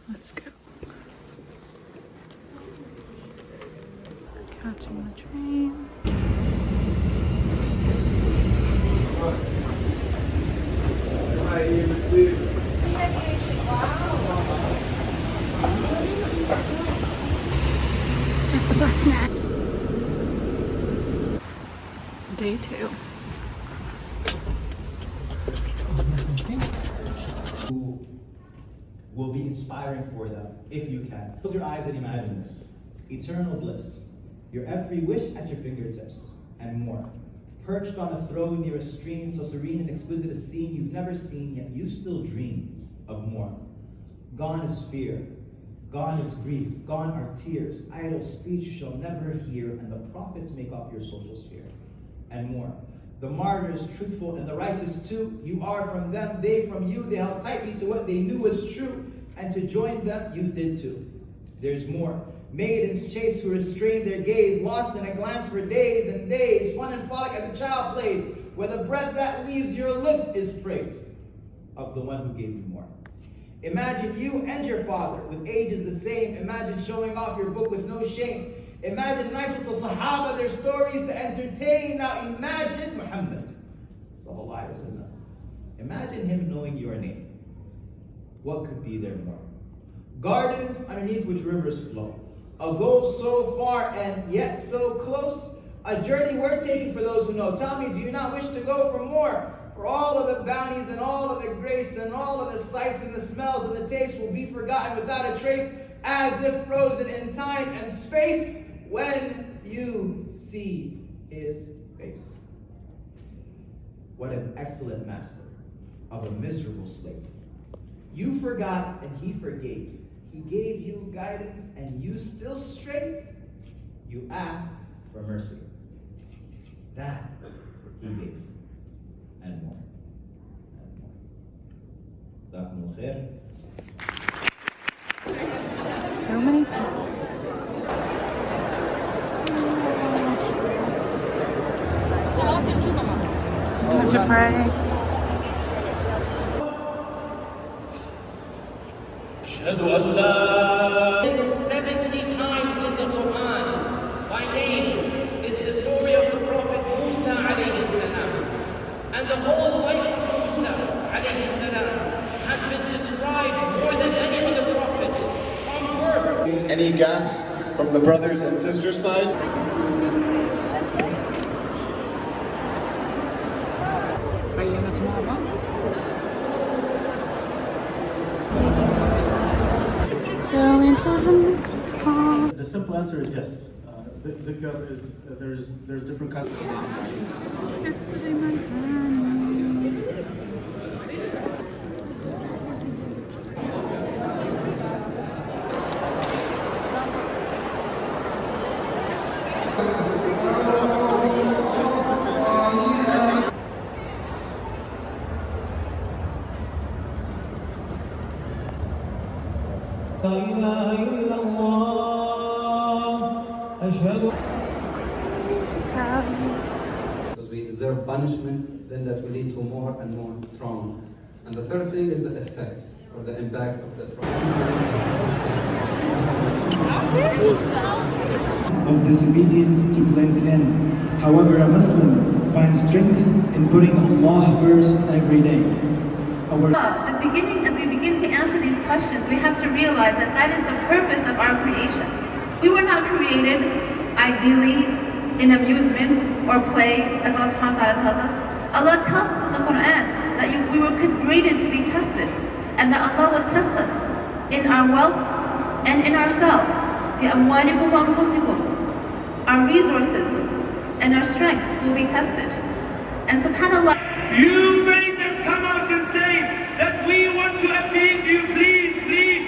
Let's go. Catching the train. At the bus now. Day 2. Who will be inspiring for them if you can. Close your eyes and imagine this. Eternal bliss. Your every wish at your fingertips and more. Perched on a throne near a stream so serene and exquisite a scene you've never seen, yet you still dream of more. Gone is fear. Gone is grief. Gone are tears. Idle speech you shall never hear, and the prophets make up your social sphere. And more. The martyrs, truthful, and the righteous too. You are from them, they from you. They held tightly to what they knew was true, and to join them you did too. There's more. Maidens chased to restrain their gaze, lost in a glance for days and days. Fun and frolic as a child plays, where the breath that leaves your lips is praise of the one who gave you more. Imagine you and your father with ages the same. Imagine showing off your book with no shame. Imagine nights with the Sahaba, their stories to entertain. Now imagine Muhammad. Imagine him knowing your name. What could be there more? Gardens underneath which rivers flow. A goal so far and yet so close. A journey we're taking for those who know. Tell me, do you not wish to go for more? For all of the bounties and all of the grace and all of the sights and the smells and the tastes will be forgotten without a trace, as if frozen in time and space when you see his face. What an excellent master of a miserable slave. You forgot and he forgave. He gave you guidance and you still strayed. You asked for mercy. That he gave. And more. And more. So many people. Time to pray. 70 times in the Quran by name is the story of the Prophet Musa alayhi salam. And the whole life of Musa alayhi salam has been described more than any other prophet from birth. Any gaps from the brothers and sisters side? Going to the next one. The simple answer is yes. Dhikr is there's different kinds of لا إله إلا الله أشهد. Because we deserve punishment, then that will lead to more and more trauma. And the third thing is the effect or the impact of the trauma. Of disobedience to blend in. However, a Muslim finds strength in putting Allah first every day. The beginning, as we begin to answer these questions, we have to realize that that is the purpose of our creation. We were not created, ideally, in amusement or play, as Allah subhanahu wa ta'ala tells us. Allah tells us in the Quran that we were created to be tested, and that Allah will test us in our wealth and in ourselves. بِأَمْوَالِكُمْ وَأَنفُسِكُمْ. Our resources and our strengths will be tested. And subhanAllah, you made them come out and say that we want to appease you, please, please.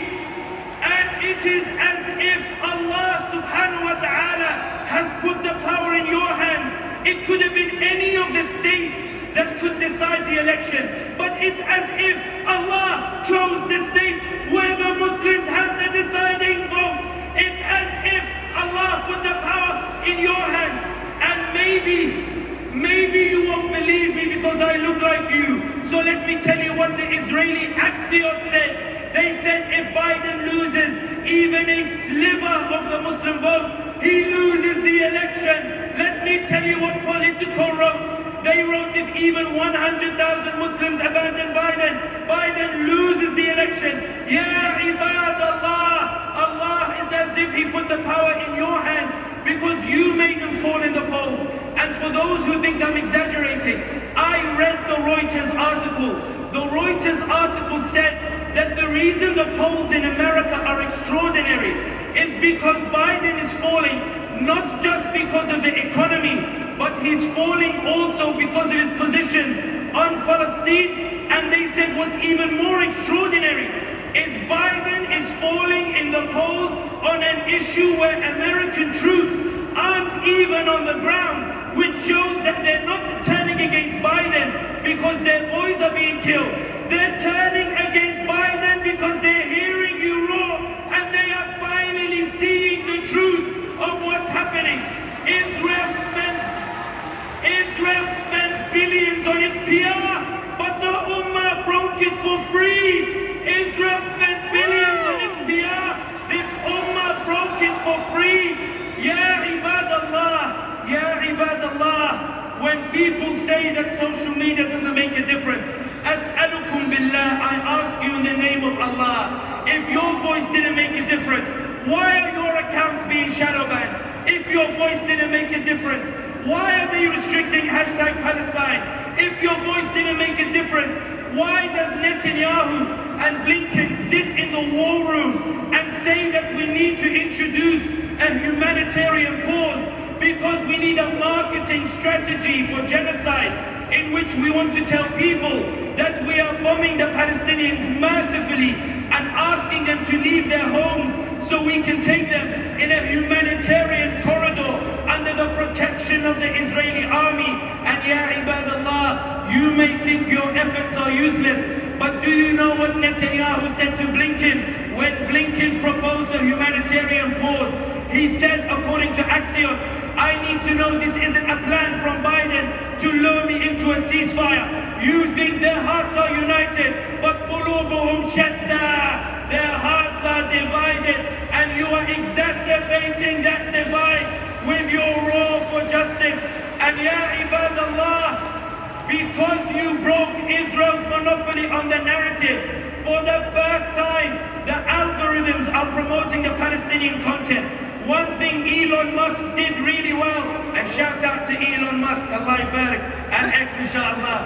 And it is as if Allah subhanahu wa ta'ala has put the power in your hands. It could have been any of the states that could decide the election. But it's as if Allah chose the states where the Muslims have the deciding vote. It's as if Allah put the power in your hands. And maybe you won't believe me because I look like you. So let me tell you what the Israeli Axios said. They said said if Biden loses even a sliver of the Muslim vote, he loses the election. Let me tell you what Politico wrote. They wrote if even 100,000 Muslims abandon Biden, Biden loses the election. Ya ibadallah, Allah is as if He put the power in your hand because you made them fall in the polls. And for those who think I'm exaggerating, I read the Reuters article. The Reuters article said that the reason the polls in America are extraordinary is because Biden is falling not just because of the economy, but he's falling also because of his position on Palestine. And they said what's even more extraordinary is Biden is falling in the polls on an issue where American troops aren't even on the ground, which shows that they're not turning against Biden because their boys are being killed. They're turning against Biden because they're hearing you roar and they are finally seeing the truth of what's happening. Israel spent billions on its PR, but the Ummah broke it for free. Israel spent billions on its PR. This Ummah broke it for free. Ya ibadallah, ya ibadallah. When people say that social media doesn't make a difference, as'alukum billah, I ask you in the name of Allah, if your voice didn't make a difference, why are your accounts being shadow banned? If your voice didn't make a difference, why are they restricting #Palestine? If your voice didn't make a difference, why does Netanyahu and Blinken sit in the war room and say that we need to introduce a humanitarian pause because we need a marketing strategy for genocide in which we want to tell people that we are bombing the Palestinians mercifully and asking them to leave their homes so we can take them in a humanitarian corridor under the protection of the Israeli army. And ya ibadallah, you may think your efforts are useless, but do you know what Netanyahu said to Blinken when Blinken proposed a humanitarian pause? He said, according to Axios, I need to know this isn't a plan from Biden to lure me into a ceasefire. You think their hearts are united, but qulubuhum shatta. Their hearts are divided, and you are exacerbating that divide with your roar for justice. And ya ibadallah, because you broke Israel's monopoly on the narrative, for the first time, the algorithms are promoting the Palestinian content. One thing Elon Musk did really well, and shout out to Elon Musk, Allah barak, and X inshallah.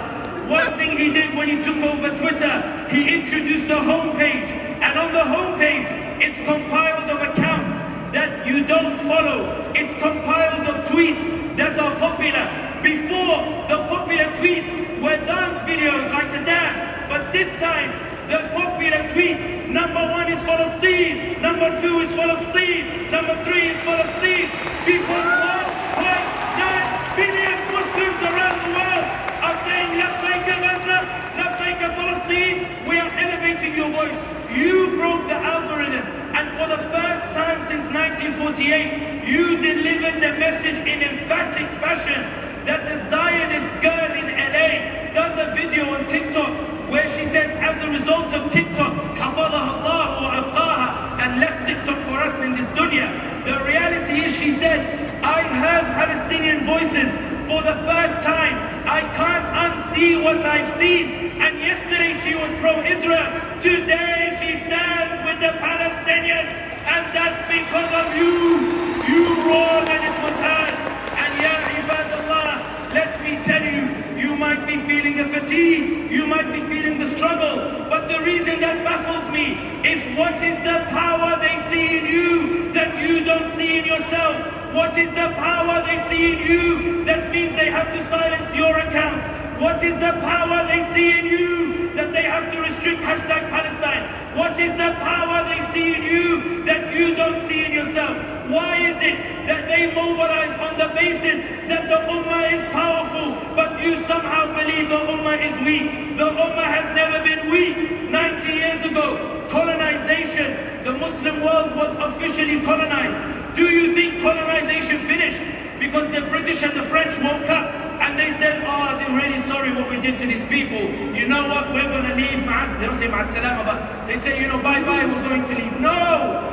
One thing he did when he took over Twitter, he introduced a homepage, and on the homepage, it's compiled of accounts that you don't follow. It's compiled of tweets that are popular. Before, the popular tweets were dance videos like the dam, but this time, the popular tweets, number 1 is Palestine, number 2 is Palestine, number 3 is Palestine, because 1.9 billion Muslims around the world are saying, Labbaika Gaza, Labbaika Palestine. We are elevating your voice. You broke the algorithm, and for the first time since 1948, you delivered the message in emphatic fashion that a Zionist girl in LA does a video on TikTok where she says, as a result of TikTok, حفظها الله وأبقاها, and left TikTok for us in this dunya. The reality is, she said, I heard Palestinian voices for the first time. I can't unsee what I've seen. And yesterday she was pro-Israel. Today she stands with the Palestinians. And that's because of you. You roared and it was heard. And ya ibadallah, let me tell you, you might be feeling the fatigue, you might be feeling the struggle, but the reason that baffles me is what is the power they see in you that you don't see in yourself? What is the power they see in you that means they have to silence your accounts? What is the power they see in you that they have to restrict #Palestine? What is the power they see in you that you don't see in yourself? Why is it that they mobilize on the basis that the Ummah is powerful, but you somehow believe the Ummah is weak? The Ummah has never been weak. 90 years ago, colonization, the Muslim world was officially colonized. Do you think colonization finished because the British and the French woke up and they said, oh, they're really so sorry what we did to these people. You know what, we're going to leave. They don't say ma'as-salama, but they say, you know, bye-bye, we're going to leave. No!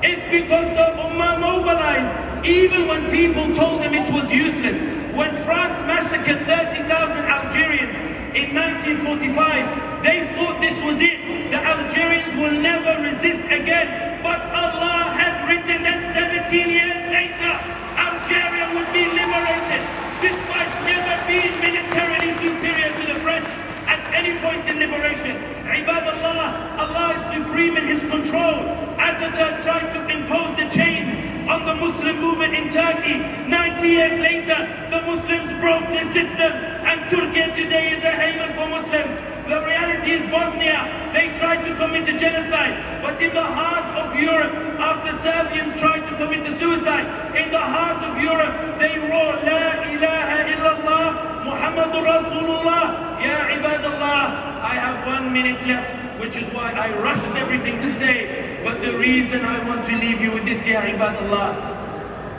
It's because the Ummah mobilized, even when people told them it was useless. When France massacred 30,000 Algerians in 1945, they thought this was it. The Algerians will never resist again. But Allah had written that 17 years later, Algeria would be liberated, despite never being militarily superior to the French at any point in liberation. Ibadallah, Allah is supreme in His control. Ataturk tried to impose the chains on the Muslim movement in Turkey. 90 years later, the Muslims broke the system, and Turkey today is a haven for Muslims. The reality is Bosnia, they tried to commit a genocide, but in the heart of Europe, after Serbians tried to commit a suicide, in the heart of Europe, they roar, La ilaha illallah, Muhammadur Rasulullah. Ya ibadallah, I have 1 minute left, which is why I rushed everything to say. But the reason I want to leave you with this, Ya ibadallah,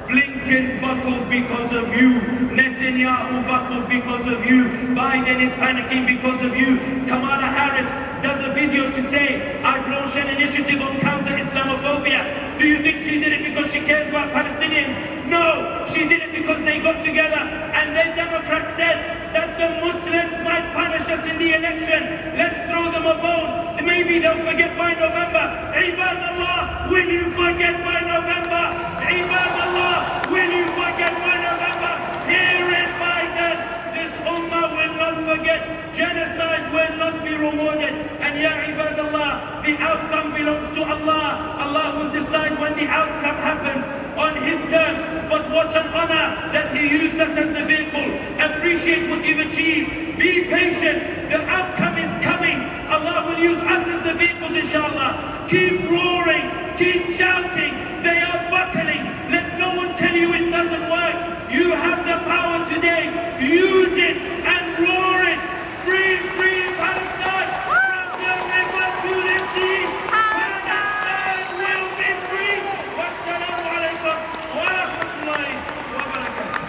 Blinken buckled because of you. Netanyahu buckled because of you. Biden is panicking because of you. Kamala Harris does a video to say, I've launched an initiative on counter-Islamophobia. Do you think she did it because she cares about Palestinians? No, she did it because they got together and the Democrats said that the Muslims might punish us in the election. Let's throw them a bone. Maybe they'll forget by November. Ibadallah, will you forget by November? Ibadallah, will you forget by November? Here in Biden, this ummah will not forget. Genocide will not be rewarded. And ya ibadallah, the outcome belongs to Allah. Allah will decide when the outcome happens on His terms. But what an honor that He used us as the vehicle. Appreciate what you've achieved. Be patient. The outcome is coming. Allah will use us as the vehicles, inshallah. Keep roaring. Keep shouting. They are buckling. Let no one tell you it doesn't work. You have the power today. Use it and roar it. Free, free Palestine. From the river to the sea. Palestine will be free. Wassalamu alaikum wa rahmatullahi wa barakatuh.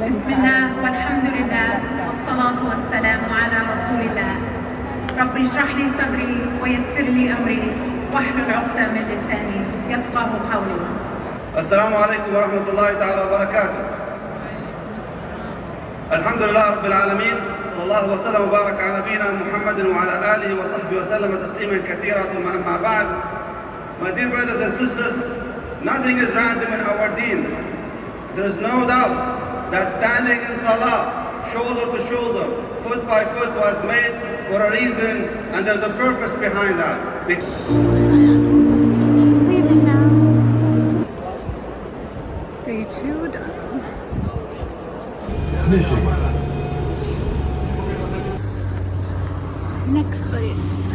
Bismillah, walhamdulillah, wassalatu wassalamu ala rasulillah. Rabbi shrah li sadri wa yassir li amri wahlul 'uqdatan min lisani yafqahu qawli. Assalamu alaikum wa rahmatullahi ta'ala wa barakatuh. Alhamdulillah Rabbil Alameen. Sallallahu wa sallam wa baraka ala nabina Muhammadin wa ala alihi wa sahbihi wa sallam tasliman kathira thumma amma ba'd. My dear brothers and sisters, nothing is random in our deen. There is no doubt that standing in salah, shoulder to shoulder, foot by foot, was made for a reason, and there's a purpose behind that. Leaving now. Day 2 done. Next place.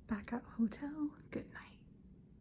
Back at hotel. Good night.